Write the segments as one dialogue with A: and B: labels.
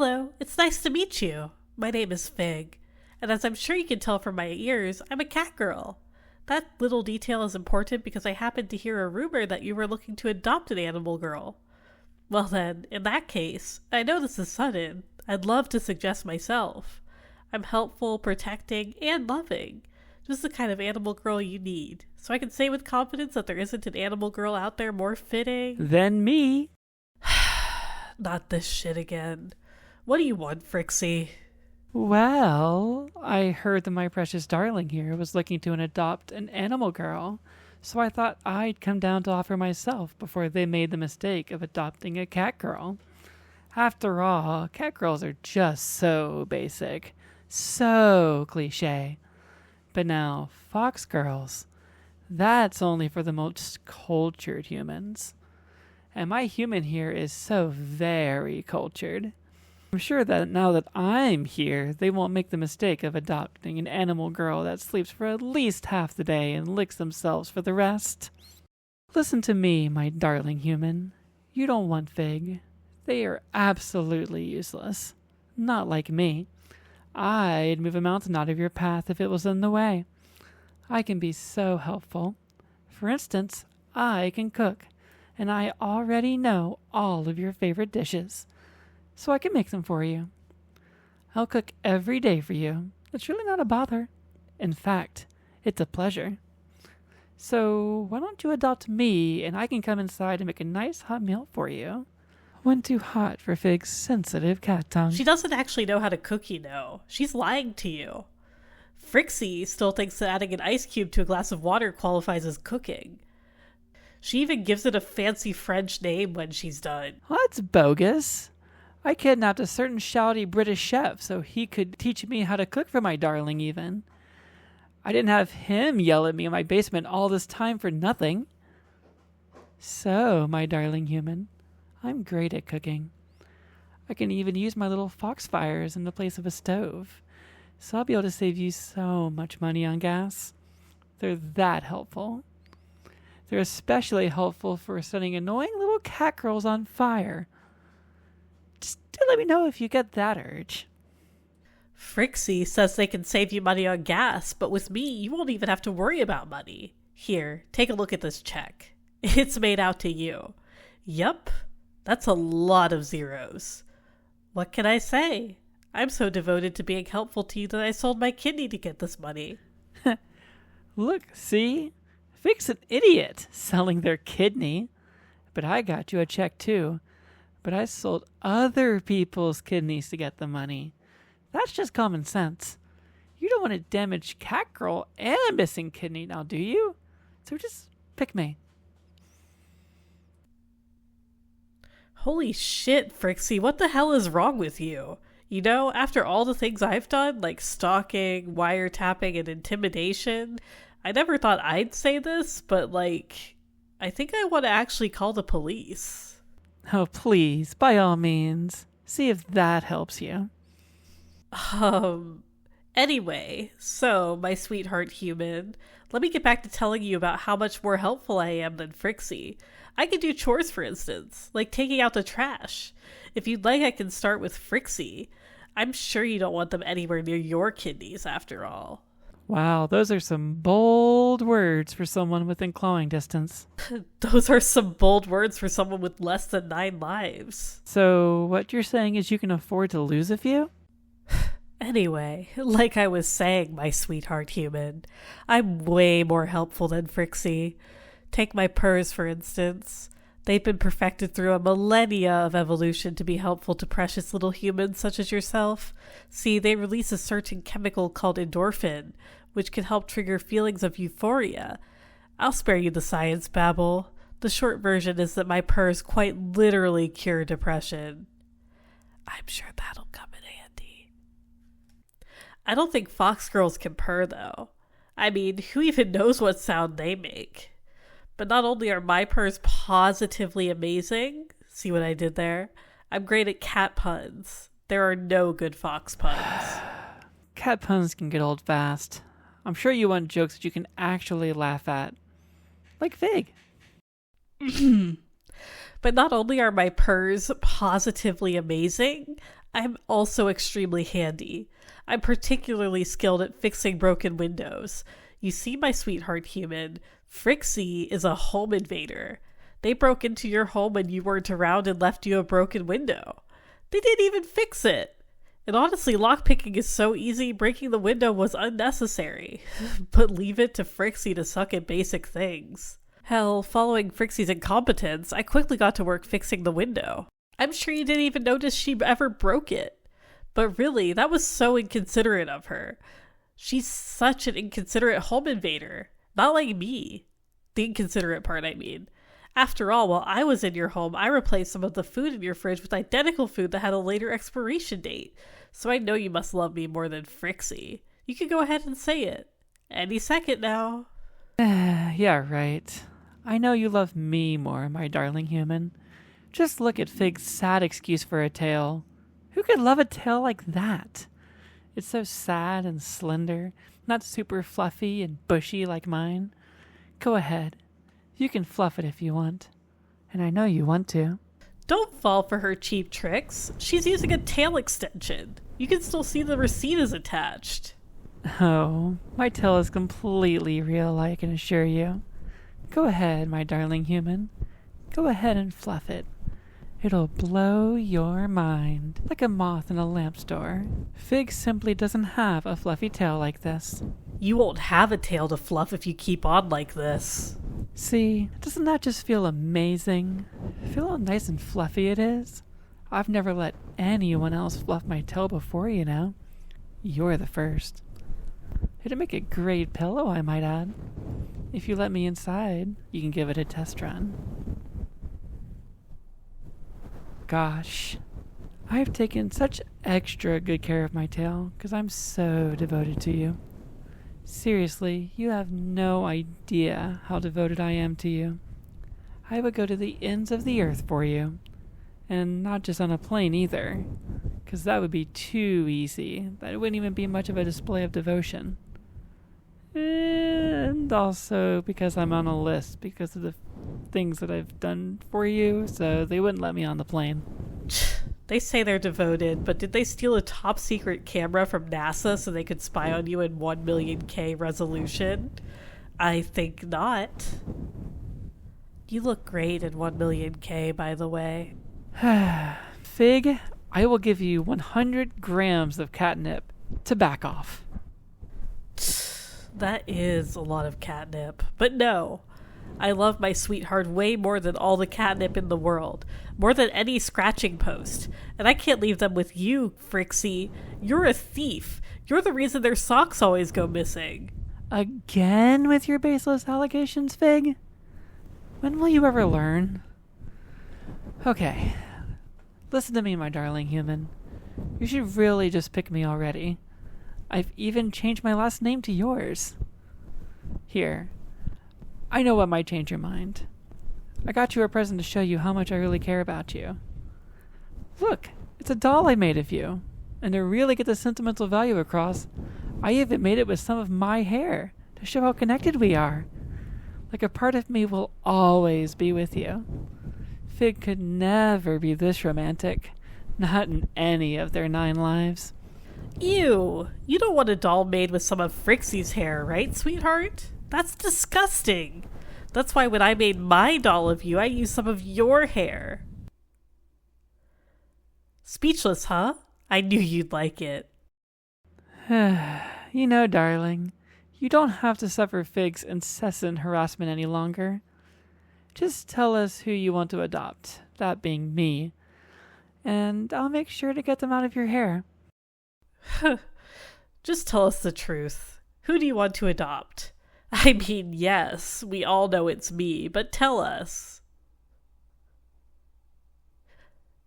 A: Hello, it's nice to meet you. My name is Fig, and as I'm sure you can tell from my ears, I'm a cat girl. That little detail is important because I happened to hear a rumor that you were looking to adopt an animal girl. Well then, in that case, I know this is sudden. I'd love to suggest myself. I'm helpful, protecting, and loving. Just the kind of animal girl you need. So I can say with confidence that there isn't an animal girl out there more fitting
B: than me.
A: Not this shit again. What do you want, Frixie?
B: Well, I heard that my precious darling here was looking to adopt an animal girl, so I thought I'd come down to offer myself before they made the mistake of adopting a cat girl. After all, cat girls are just so basic, so cliche. But now, fox girls, that's only for the most cultured humans. And my human here is so very cultured. I'm sure that now that I'm here, they won't make the mistake of adopting an animal girl that sleeps for at least half the day and licks themselves for the rest. Listen to me, my darling human. You don't want Fig. They are absolutely useless. Not like me. I'd move a mountain out of your path if it was in the way. I can be so helpful. For instance, I can cook, and I already know all of your favorite dishes, so I can make them for you. I'll cook every day for you. It's really not a bother. In fact, it's a pleasure. So why don't you adopt me, and I can come inside and make a nice hot meal for you? When too hot for Fig's sensitive cat tongue.
A: She doesn't actually know how to cook, you know. She's lying to you. Frixie still thinks that adding an ice cube to a glass of water qualifies as cooking. She even gives it a fancy French name when she's done.
B: Well, that's bogus. I kidnapped a certain shouty British chef so he could teach me how to cook for my darling even. I didn't have him yell at me in my basement all this time for nothing. So, my darling human, I'm great at cooking. I can even use my little foxfires in the place of a stove. So I'll be able to save you so much money on gas. They're that helpful. They're especially helpful for setting annoying little cat girls on fire. Just do let me know if you get that urge.
A: Frixie says they can save you money on gas, but with me, you won't even have to worry about money. Here, take a look at this check. It's made out to you. Yup, that's a lot of zeros. What can I say? I'm so devoted to being helpful to you that I sold my kidney to get this money.
B: Look, see? Fig's an idiot selling their kidney. But I got you a check too. But I sold other people's kidneys to get the money. That's just common sense. You don't want to damage cat girl and a missing kidney now, do you? So just pick me.
A: Holy shit, Frixie, what the hell is wrong with you? You know, after all the things I've done, like stalking, wiretapping, and intimidation, I never thought I'd say this, but I think I want to actually call the police.
B: Oh, please, by all means. See if that helps you.
A: Anyway, so, my sweetheart human, let me get back to telling you about how much more helpful I am than Frixie. I can do chores, for instance, like taking out the trash. If you'd like, I can start with Frixie. I'm sure you don't want them anywhere near your kidneys, after all.
B: Wow, those are some bold words for someone within clawing distance.
A: Those are some bold words for someone with less than 9 lives.
B: So, what you're saying is you can afford to lose a few?
A: Anyway, like I was saying, my sweetheart human, I'm way more helpful than Frixie. Take my purrs, for instance. They've been perfected through a millennia of evolution to be helpful to precious little humans such as yourself. See, they release a certain chemical called endorphin, which can help trigger feelings of euphoria. I'll spare you the science babble. The short version is that my purrs quite literally cure depression. I'm sure that'll come in handy. I don't think fox girls can purr, though. I mean, who even knows what sound they make? But not only are my purrs positively amazing, see what I did there? I'm great at cat puns. There are no good fox puns.
B: Cat puns can get old fast. I'm sure you want jokes that you can actually laugh at. Like Fig.
A: But not only are my purrs positively amazing, I'm also extremely handy. I'm particularly skilled at fixing broken windows. You see, my sweetheart human, Frixie is a home invader. They broke into your home when you weren't around and left you a broken window. They didn't even fix it. And honestly, lockpicking is so easy, breaking the window was unnecessary. But leave it to Frixie to suck at basic things. Hell, following Frixie's incompetence, I quickly got to work fixing the window. I'm sure you didn't even notice she ever broke it. But really, that was so inconsiderate of her. She's such an inconsiderate home invader. Not like me. The inconsiderate part, I mean. After all, while I was in your home, I replaced some of the food in your fridge with identical food that had a later expiration date. So I know you must love me more than Frixie. You can go ahead and say it. Any second now.
B: Yeah, right. I know you love me more, my darling human. Just look at Fig's sad excuse for a tail. Who could love a tail like that? It's so sad and slender, not super fluffy and bushy like mine. Go ahead. You can fluff it if you want. And I know you want to.
A: Don't fall for her cheap tricks. She's using a tail extension. You can still see the receipt is attached.
B: Oh, my tail is completely real, I can assure you. Go ahead, my darling human. Go ahead and fluff it. It'll blow your mind, like a moth in a lamp store. Fig simply doesn't have a fluffy tail like this.
A: You won't have a tail to fluff if you keep on like this.
B: See, doesn't that just feel amazing? Feel how nice and fluffy it is? I've never let anyone else fluff my tail before, you know. You're the first. It'd make a great pillow, I might add. If you let me inside, you can give it a test run. Gosh, I've taken such extra good care of my tail because I'm so devoted to you. Seriously, you have no idea how devoted I am to you. I would go to the ends of the earth for you. And not just on a plane either, because that would be too easy. That wouldn't even be much of a display of devotion. And also because I'm on a list because of the things that I've done for you, so they wouldn't let me on the plane.
A: They say they're devoted, but did they steal a top secret camera from NASA so they could spy on you in 1 million K resolution? I think not. You look great in 1 million K, by the way.
B: Fig, I will give you 100 grams of catnip to back off.
A: That is a lot of catnip. But no, I love my sweetheart way more than all the catnip in the world. More than any scratching post. And I can't leave them with you, Frixie. You're a thief. You're the reason their socks always go missing.
B: Again with your baseless allegations, Fig? When will you ever learn? Okay. Listen to me, my darling human. You should really just pick me already. I've even changed my last name to yours. Here. I know what might change your mind. I got you a present to show you how much I really care about you. Look, it's a doll I made of you. And to really get the sentimental value across, I even made it with some of my hair to show how connected we are. Like a part of me will always be with you. Fig could never be this romantic. Not in any of their 9 lives.
A: Ew. You don't want a doll made with some of Frixie's hair, right, sweetheart? That's disgusting. That's why when I made my doll of you, I used some of your hair. Speechless, huh? I knew you'd like it.
B: You know, darling, you don't have to suffer Fig's incessant harassment any longer. Just tell us who you want to adopt, that being me, and I'll make sure to get them out of your hair.
A: Just tell us the truth. Who do you want to adopt? I mean, yes, we all know it's me, but tell us.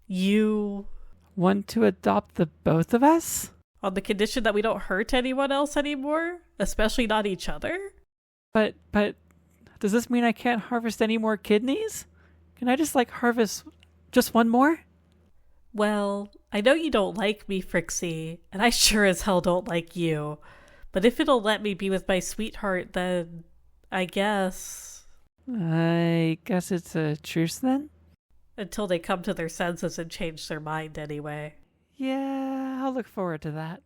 A: You
B: want to adopt the both of us?
A: On the condition that we don't hurt anyone else anymore? Especially not each other?
B: But, does this mean I can't harvest any more kidneys? Can I just, harvest just one more?
A: Well, I know you don't like me, Frixie, and I sure as hell don't like you. But if it'll let me be with my sweetheart, then I guess...
B: I guess it's a truce then?
A: Until they come to their senses and change their mind anyway.
B: Yeah, I'll look forward to that.